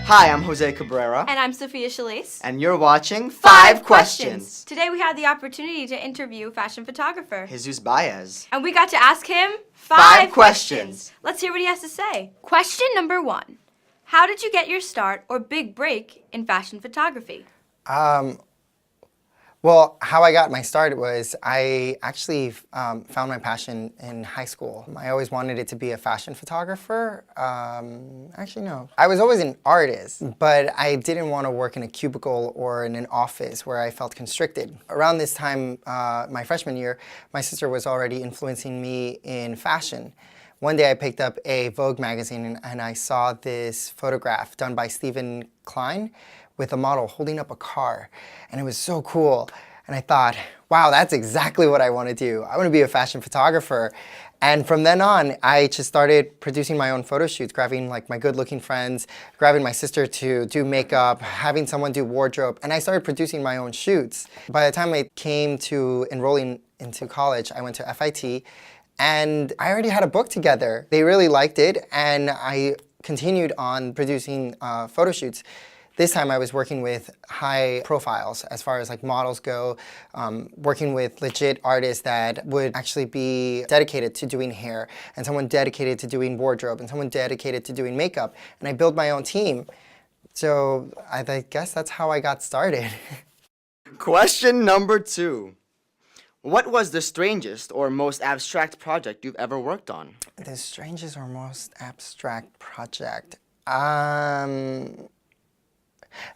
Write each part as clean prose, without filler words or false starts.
Hi, I'm Jose Cabrera. And I'm Sophia Schillace. And you're watching 5 Questions. Today we had the opportunity to interview fashion photographer Jesus Baez. And we got to ask him 5 questions. Let's hear what he has to say. Question number 1. How did you get your start or big break in fashion photography? Well, how I got my start was I actually found my passion in high school. I always wanted it to be a fashion photographer. Actually, no. I was always an artist, but I didn't want to work in a cubicle or in an office where I felt constricted. Around this time, my freshman year, my sister was already influencing me in fashion. One day I picked up a Vogue magazine and I saw this photograph done by Stephen Klein with a model holding up a car, and it was so cool. And I thought, wow, that's exactly what I want to do. I want to be a fashion photographer. And from then on, I just started producing my own photo shoots, grabbing like my good-looking friends, grabbing my sister to do makeup, having someone do wardrobe, and I started producing my own shoots. By the time I came to enrolling into college, I went to FIT, and I already had a book together. They really liked it, and I continued on producing photo shoots. This time I was working with high profiles as far as like models go, working with legit artists that would actually be dedicated to doing hair, and someone dedicated to doing wardrobe, and someone dedicated to doing makeup. And I built my own team. So I guess that's how I got started. Question number 2. What was the strangest or most abstract project you've ever worked on? The strangest or most abstract project?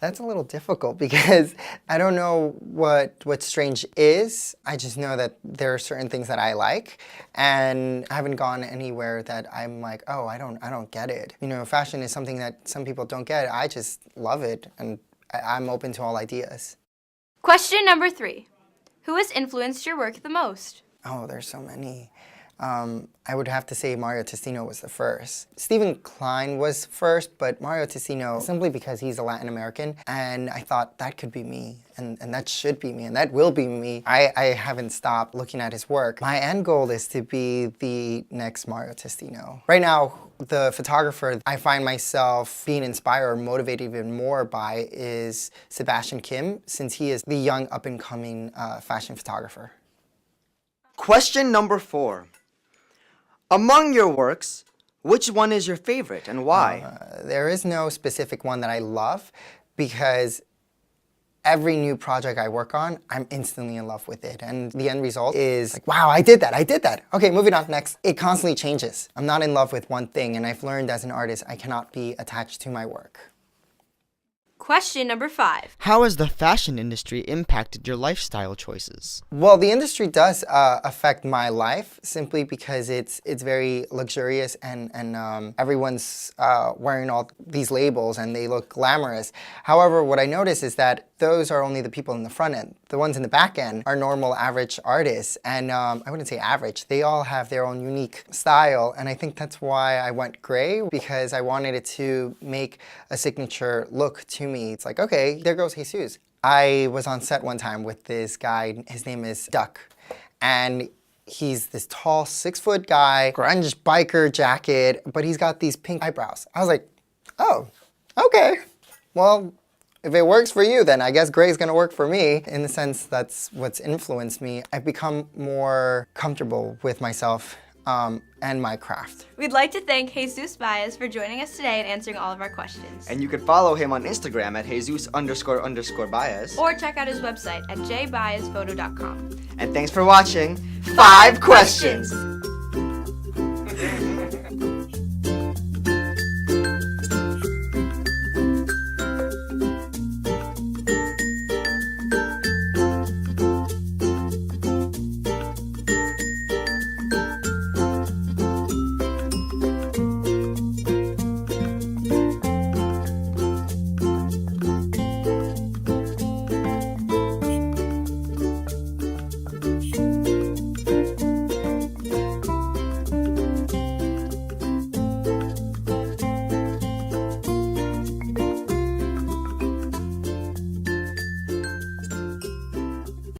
That's a little difficult because I don't know what strange is. I just know that there are certain things that I like, and I haven't gone anywhere that I'm like, oh, I don't get it. You know, fashion is something that some people don't get. I just love it, and I'm open to all ideas. Question number 3. Who has influenced your work the most? Oh, there's so many. I would have to say Mario Testino was the first. Stephen Klein was first, but Mario Testino, simply because he's a Latin American, and I thought that could be me, and that should be me, and that will be me. I haven't stopped looking at his work. My end goal is to be the next Mario Testino. Right now, the photographer I find myself being inspired or motivated even more by is Sebastian Kim, since he is the young up-and-coming fashion photographer. Question number 4. Among your works, which one is your favorite and why? There is no specific one that I love because every new project I work on, I'm instantly in love with it. And the end result is like, wow, I did that. Okay, moving on, next. It constantly changes. I'm not in love with one thing, and I've learned as an artist, I cannot be attached to my work. Question number 5. How has the fashion industry impacted your lifestyle choices? Well, the industry does affect my life simply because it's very luxurious and everyone's wearing all these labels and they look glamorous. However, what I notice is that those are only the people in the front end. The ones in the back end are normal, average artists. And I wouldn't say average. They all have their own unique style. And I think that's why I went gray, because I wanted it to make a signature look to me. It's like, okay, there goes Jesus. I was on set one time with this guy. His name is Duck. And he's this tall, 6-foot guy, grunge biker jacket, but he's got these pink eyebrows. I was like, oh, okay. Well, if it works for you, then I guess gray's gonna work for me. In the sense, that's what's influenced me. I've become more comfortable with myself and my craft. We'd like to thank Jesus Baez for joining us today and answering all of our questions. And you can follow him on Instagram at Jesus__Baez. Or check out his website at jbaezphoto.com. And thanks for watching 5 Questions.